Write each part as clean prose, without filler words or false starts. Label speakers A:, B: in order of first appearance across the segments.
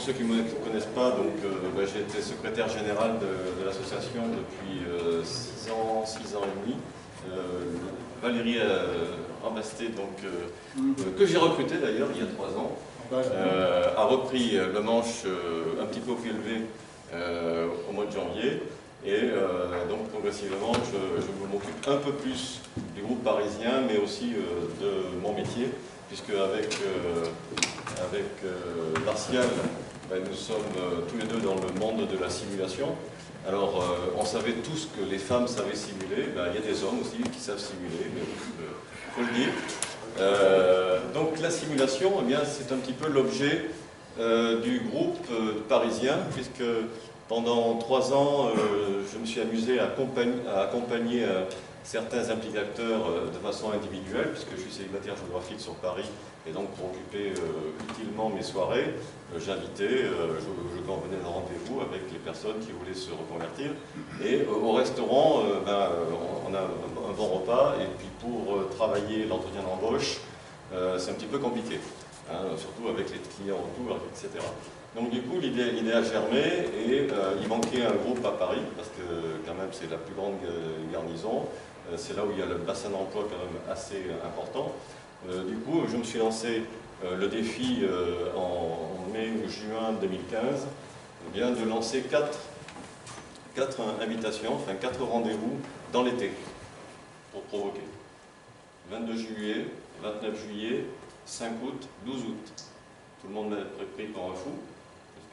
A: pour ceux qui ne me connaissent pas, donc, j'ai été secrétaire général de l'association depuis 6 ans et demi. Valérie Ambasté, que j'ai recruté d'ailleurs il y a 3 ans, a repris le manche un petit peu au pied levé au mois de janvier. Et donc progressivement, je m'occupe un peu plus du groupe parisien, mais aussi de mon métier, puisque avec Martial, nous sommes tous les deux dans le monde de la simulation. Alors, on savait tous que les femmes savaient simuler, il y a des hommes aussi qui savent simuler, mais il faut le dire. Donc la simulation, c'est un petit peu l'objet du groupe parisien, puisque pendant 3 ans, je me suis amusé à accompagner certains implicateurs de façon individuelle, puisque je suis célibataire géographique sur Paris, et donc pour occuper utilement mes soirées, j'invitais, je convenais d'un rendez-vous avec les personnes qui voulaient se reconvertir. Et au restaurant, on a un bon repas, et puis pour travailler l'entretien d'embauche, c'est un petit peu compliqué, surtout avec les clients autour, etc. Donc du coup, l'idée a germé et il manquait un groupe à Paris, parce que quand même c'est la plus grande garnison, c'est là où il y a le bassin d'emploi quand même assez important. Du coup, je me suis lancé le défi en mai ou juin 2015, de lancer 4 invitations, enfin 4 rendez-vous dans l'été, pour provoquer. 22 juillet, 29 juillet, 5 août, 12 août. Tout le monde m'a pris pour un fou.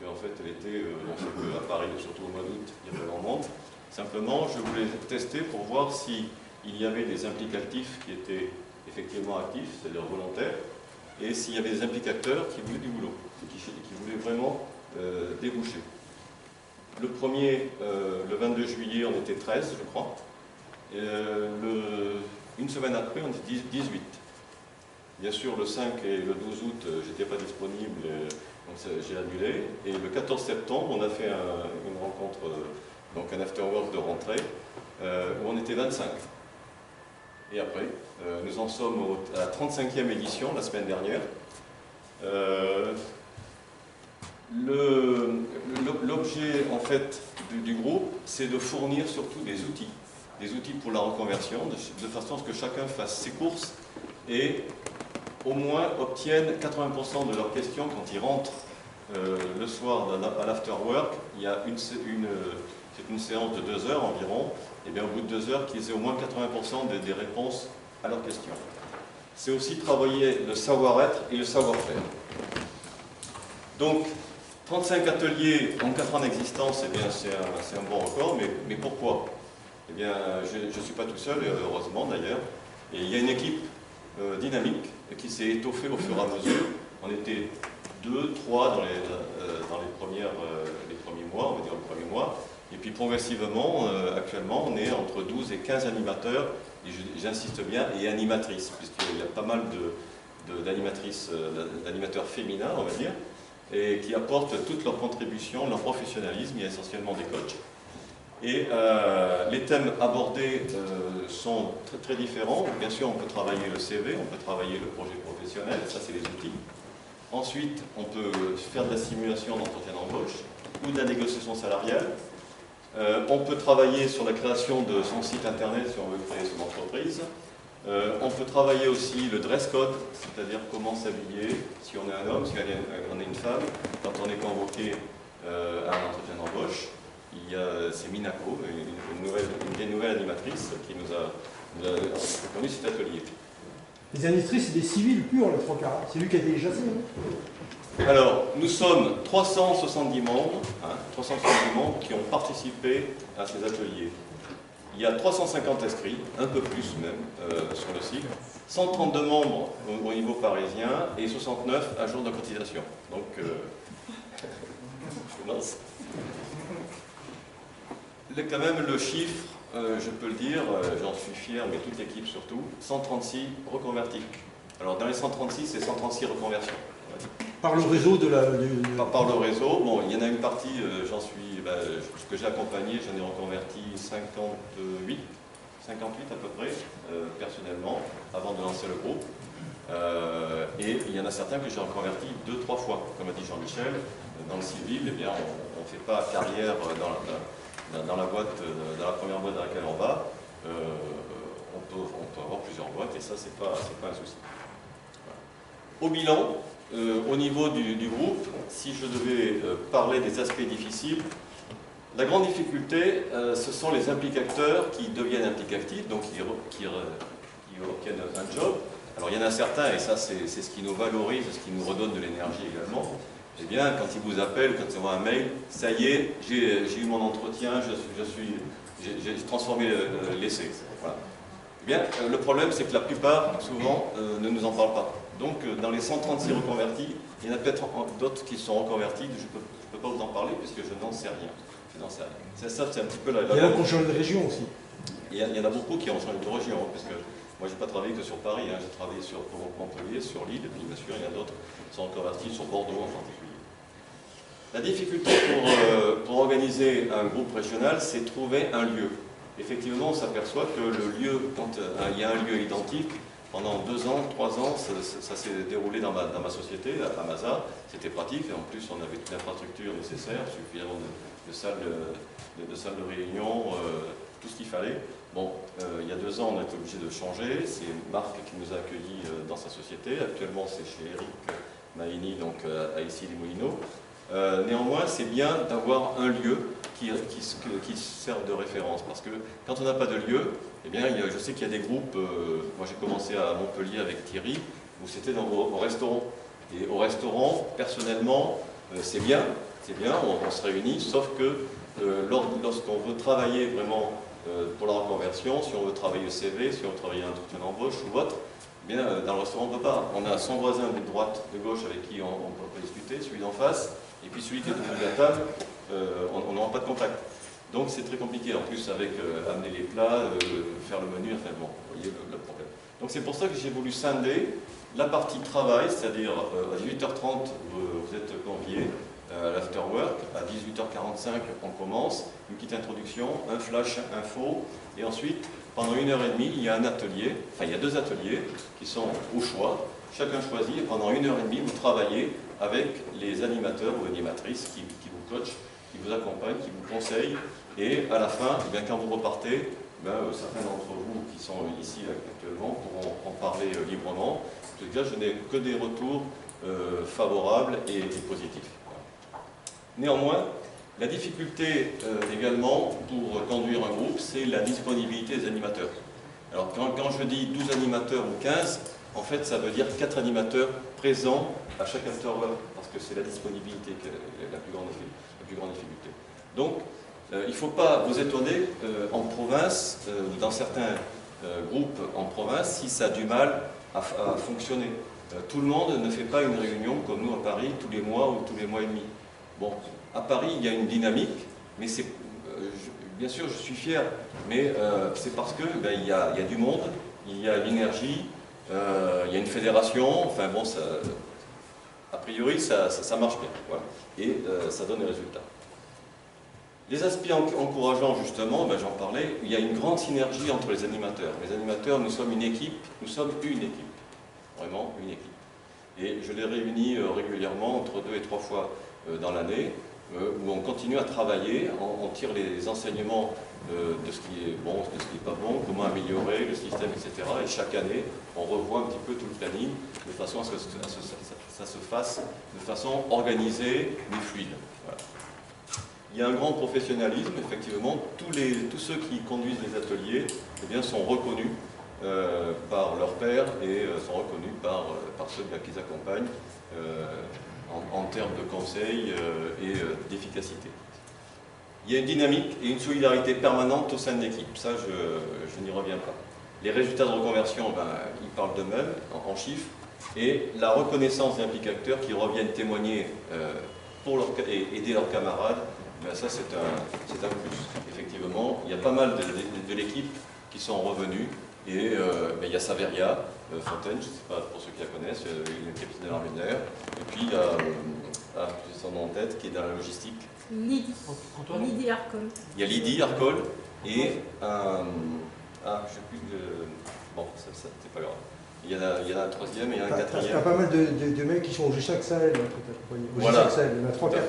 A: En fait, l'été, on sait qu'à Paris, surtout au mois d'août, il y a pas grand monde. Simplement, je voulais tester pour voir s'il y avait des implicatifs qui étaient effectivement actifs, c'est-à-dire volontaires, et s'il y avait des implicateurs qui voulaient du boulot, qui voulaient vraiment déboucher. Le premier, le 22 juillet, on était 13, je crois. Une semaine après, on était 18. Bien sûr, le 5 et le 12 août, je n'étais pas disponible. Donc j'ai annulé, et le 14 septembre, on a fait une rencontre, donc un after-work de rentrée, où on était 25. Et après, nous en sommes à la 35e édition, la semaine dernière. L'objet, en fait, du groupe, c'est de fournir surtout des outils pour la reconversion, de façon à ce que chacun fasse ses courses, et au moins obtiennent 80% de leurs questions quand ils rentrent le soir à l'afterwork. Il y a c'est une séance de 2 heures environ, et bien au bout de 2 heures, qu'ils aient au moins 80% des réponses à leurs questions. C'est aussi travailler le savoir-être et le savoir-faire. Donc, 35 ateliers en 4 ans d'existence, c'est un bon record, mais pourquoi? Eh bien, je ne suis pas tout seul, heureusement d'ailleurs, et il y a une équipe dynamique qui s'est étoffée au fur et à mesure. On était 2, 3 dans les premiers mois, on va dire le premier mois, et puis progressivement, actuellement, on est entre 12 et 15 animateurs, et j'insiste bien, et animatrices, puisqu'il y a pas mal d'animateurs féminins, on va dire, et qui apportent toutes leurs contributions, leur professionnalisme. Il y a essentiellement des coachs. Et les thèmes abordés sont très, très différents. Bien sûr, on peut travailler le CV, on peut travailler le projet professionnel, ça c'est les outils. Ensuite, on peut faire de la simulation d'entretien d'embauche ou de la négociation salariale. On peut travailler sur la création de son site internet si on veut créer son entreprise. On peut travailler aussi le dress code, c'est-à-dire comment s'habiller si on est un homme, si on est une femme, quand on est convoqué à un entretien d'embauche. C'est Minako, une des nouvelles animatrices qui nous a connu cet atelier.
B: Les animatrices, c'est des civils purs, le 3 quarts. C'est lui qui a été chassé.
A: Alors, nous sommes 370 membres, 370 membres qui ont participé à ces ateliers. Il y a 350 inscrits, un peu plus même, sur le site. 132 membres au niveau parisien et 69 à jour de cotisation. Donc, je lance. Quand même, le chiffre, je peux le dire, j'en suis fier, mais toute l'équipe surtout, 136 reconvertis. Alors, dans les 136, c'est 136 reconversions.
B: Par le réseau de la...
A: Par le réseau, bon, il y en a une partie, ce que j'ai accompagné, j'en ai reconverti 58 à peu près, personnellement, avant de lancer le groupe. Et il y en a certains que j'ai reconvertis 2-3 fois, comme a dit Jean-Michel. dans le civil, eh bien, on ne fait pas carrière dans la boîte, dans la première boîte dans laquelle on va. On peut avoir plusieurs boîtes et ça, c'est pas un souci. Voilà. Au bilan, au niveau du groupe, si je devais parler des aspects difficiles, la grande difficulté, ce sont les implicateurs qui deviennent implicatifs, donc qui obtiennent un job. Alors il y en a certains, et ça c'est ce qui nous valorise, ce qui nous redonne de l'énergie également. Eh bien, quand ils vous appellent, quand ils envoient un mail, ça y est, j'ai eu mon entretien, j'ai transformé l'essai. Voilà. Eh bien, le problème, c'est que la plupart, souvent, ne nous en parlent pas. Donc, dans les 136 reconvertis, il y en a peut-être d'autres qui sont reconvertis, je ne peux pas vous en parler, puisque je n'en sais rien. Ça, c'est un petit peu la...
B: Il y en a qui ont changé de région aussi.
A: Il y en a beaucoup qui ont changé de région, parce que moi, je n'ai pas travaillé que sur Paris, hein. J'ai travaillé sur Montpellier, sur Lille, et puis bien sûr, il y en a d'autres qui sont reconvertis sur Bordeaux en particulier. La difficulté pour organiser un groupe régional, c'est trouver un lieu. Effectivement, on s'aperçoit que le lieu, quand il y a un lieu identique, pendant 2 ans, 3 ans, ça s'est déroulé dans ma société, à Mazars. C'était pratique, et en plus, on avait toute l'infrastructure nécessaire, suffisamment de salles de réunion, tout ce qu'il fallait. Bon, il y a 2 ans, on a été obligé de changer. C'est Marc qui nous a accueillis dans sa société. Actuellement, c'est chez Eric Maïni, donc à Issy-les-Moulineaux. Néanmoins, c'est bien d'avoir un lieu qui serve de référence. Parce que quand on n'a pas de lieu, eh bien, je sais qu'il y a des groupes, moi j'ai commencé à Montpellier avec Thierry, où c'était au restaurant. Et au restaurant, personnellement, c'est bien, on se réunit, sauf que lorsqu'on veut travailler vraiment pour la reconversion, si on veut travailler le CV, si on veut travailler un entretien d'embauche ou autre, eh bien, dans le restaurant, on ne peut pas. On a son voisin de droite, de gauche avec qui on peut discuter, celui d'en face, et puis celui qui est au bout de la table, on n'aura pas de contact. Donc c'est très compliqué, en plus avec amener les plats, faire le menu, enfin bon, vous voyez le problème. Donc c'est pour ça que j'ai voulu scinder la partie travail, c'est-à-dire à 18h30, vous êtes conviés à l'afterwork, à 18h45 on commence, une petite introduction, un flash info, et ensuite pendant 1h30 il y a un atelier, enfin il y a 2 ateliers qui sont au choix, chacun choisit, et pendant 1h30 vous travaillez avec les animateurs ou animatrices qui vous coachent, qui vous accompagnent, qui vous conseillent, et à la fin, eh bien, quand vous repartez, certains d'entre vous qui sont ici actuellement pourront en parler librement. En tout cas, je n'ai que des retours favorables et positifs. Néanmoins, la difficulté également pour conduire un groupe, c'est la disponibilité des animateurs. Alors quand je dis 12 animateurs ou 15, en fait ça veut dire 4 animateurs présents à chaque afterwork, parce que c'est la disponibilité qui est la plus grande difficulté. Donc il ne faut pas vous étonner en province, ou dans certains groupes en province, si ça a du mal à fonctionner. Tout le monde ne fait pas une réunion comme nous à Paris tous les mois ou tous les mois et demi. Bon, à Paris, il y a une dynamique, mais c'est, bien sûr, je suis fier, mais c'est parce que il y a du monde, il y a l'énergie, il y a une fédération, enfin bon, ça, a priori, ça marche bien, voilà, et ça donne des résultats. Les aspects encourageants, justement, j'en parlais, il y a une grande synergie entre les animateurs. Les animateurs, nous sommes une équipe, vraiment une équipe. Et je les réunis régulièrement, entre 2 et 3 fois dans l'année, où on continue à travailler, on tire les enseignements de ce qui est bon, de ce qui n'est pas bon, comment améliorer le système, etc. Et chaque année, on revoit un petit peu tout le planning, de façon à ce que ça se fasse de façon organisée, mais fluide. Voilà. Il y a un grand professionnalisme, effectivement, tous ceux qui conduisent les ateliers eh bien, sont reconnus par leurs pairs et sont reconnus par ceux qui les accompagnent en termes de conseils et d'efficacité. Il y a une dynamique et une solidarité permanente au sein de l'équipe, ça je n'y reviens pas. Les résultats de reconversion, ils parlent d'eux-mêmes en chiffres, et la reconnaissance des implicateurs qui reviennent témoigner et aider leurs camarades, ça c'est un plus. Effectivement, il y a pas mal de l'équipe qui sont revenus, et il y a Saveria Fontaine, je ne sais pas pour ceux qui la connaissent, il est capitaine de l'armée de l'air, et puis il y a j'ai son nom en tête, qui est dans la logistique.
C: Lydie Arcol.
A: Il y a Lydie Arcol et je ne sais plus bon, c'est pas grave. Il y en a un troisième et il y en a un
B: T'as
A: quatrième.
B: pas mal de mecs qui sont au G5 Sahel, là, que t'as accompagné. Au
A: Voilà.
B: G5 Sahel, il y en a 3-4.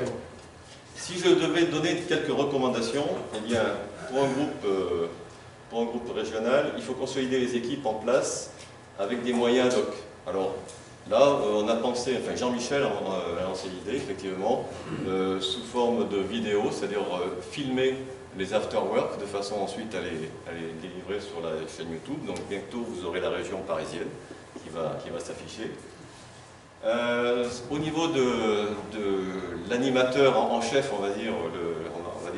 A: Si je devais donner quelques recommandations, eh bien, pour un groupe régional, il faut consolider les équipes en place avec des moyens ad hoc. Alors là, on a pensé, enfin Jean-Michel a lancé l'idée, effectivement, sous forme de vidéo, c'est-à-dire filmer les after-work de façon ensuite à les délivrer sur la chaîne YouTube. Donc bientôt, vous aurez la région parisienne qui va s'afficher. Au niveau de l'animateur en chef, on va dire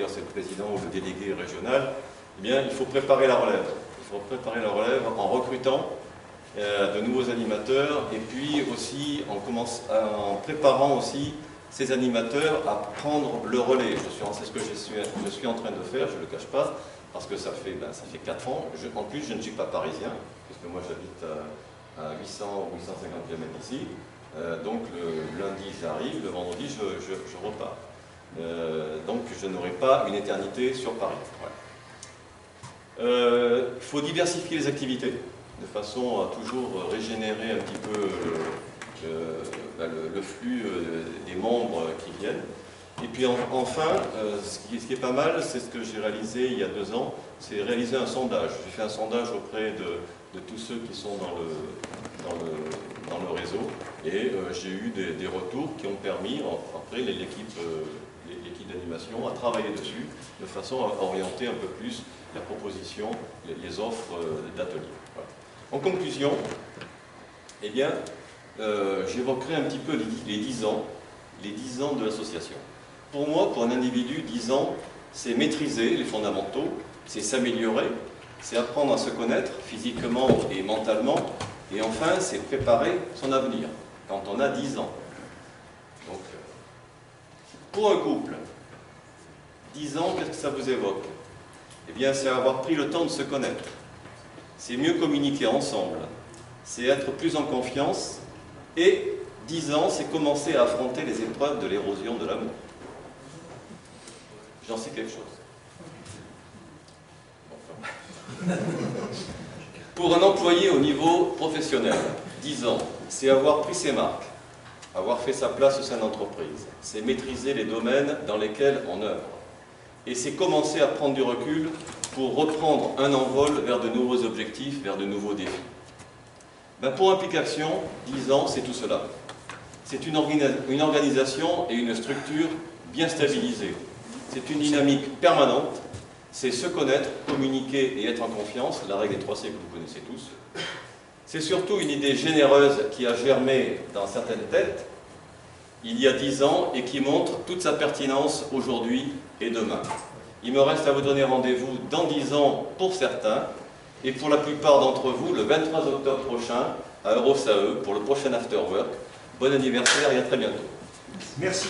A: c'est le président ou le délégué régional, eh bien, il faut préparer la relève. Il faut préparer la relève en recrutant de nouveaux animateurs et puis aussi en préparant aussi ces animateurs à prendre le relais. C'est ce que je suis en train de faire, je ne le cache pas, parce que ça fait 4 ans. En plus, je ne suis pas parisien, puisque moi j'habite à 800 ou 850 km d'ici. Donc le lundi j'arrive, le vendredi je repars. Donc je n'aurai pas une éternité sur Paris. Il faut diversifier les activités de façon à toujours régénérer un petit peu le flux des membres qui viennent. Et puis enfin, ce qui est pas mal, c'est ce que j'ai réalisé il y a 2 ans, c'est réaliser un sondage. J'ai fait un sondage auprès de tous ceux qui sont dans le réseau et j'ai eu des retours qui ont permis, après l'équipe d'animation, à travailler dessus de façon à orienter un peu plus la proposition, les offres d'ateliers. Voilà. En conclusion, eh bien, j'évoquerai un petit peu les 10 ans de l'association. Pour moi, pour un individu, 10 ans, c'est maîtriser les fondamentaux, c'est s'améliorer, c'est apprendre à se connaître physiquement et mentalement, et enfin, c'est préparer son avenir, quand on a 10 ans. Donc, pour un couple, 10 ans, qu'est-ce que ça vous évoque? Eh bien, c'est avoir pris le temps de se connaître. C'est mieux communiquer ensemble. C'est être plus en confiance. Et 10 ans, c'est commencer à affronter les épreuves de l'érosion de l'amour. J'en sais quelque chose. Pour un employé au niveau professionnel, 10 ans, c'est avoir pris ses marques, avoir fait sa place au sein d'entreprise. C'est maîtriser les domaines dans lesquels on œuvre. Et c'est commencer à prendre du recul pour reprendre un envol vers de nouveaux objectifs, vers de nouveaux défis. Pour Implication, 10 ans, c'est tout cela. C'est une organisation et une structure bien stabilisée. C'est une dynamique permanente. C'est se connaître, communiquer et être en confiance, la règle des 3 C que vous connaissez tous. C'est surtout une idée généreuse qui a germé dans certaines têtes il y a 10 ans et qui montre toute sa pertinence aujourd'hui et demain. Il me reste à vous donner rendez-vous dans 10 ans pour certains et pour la plupart d'entre vous le 23 octobre prochain à Eurosae pour le prochain After Work. Bon anniversaire et à très bientôt.
B: Merci.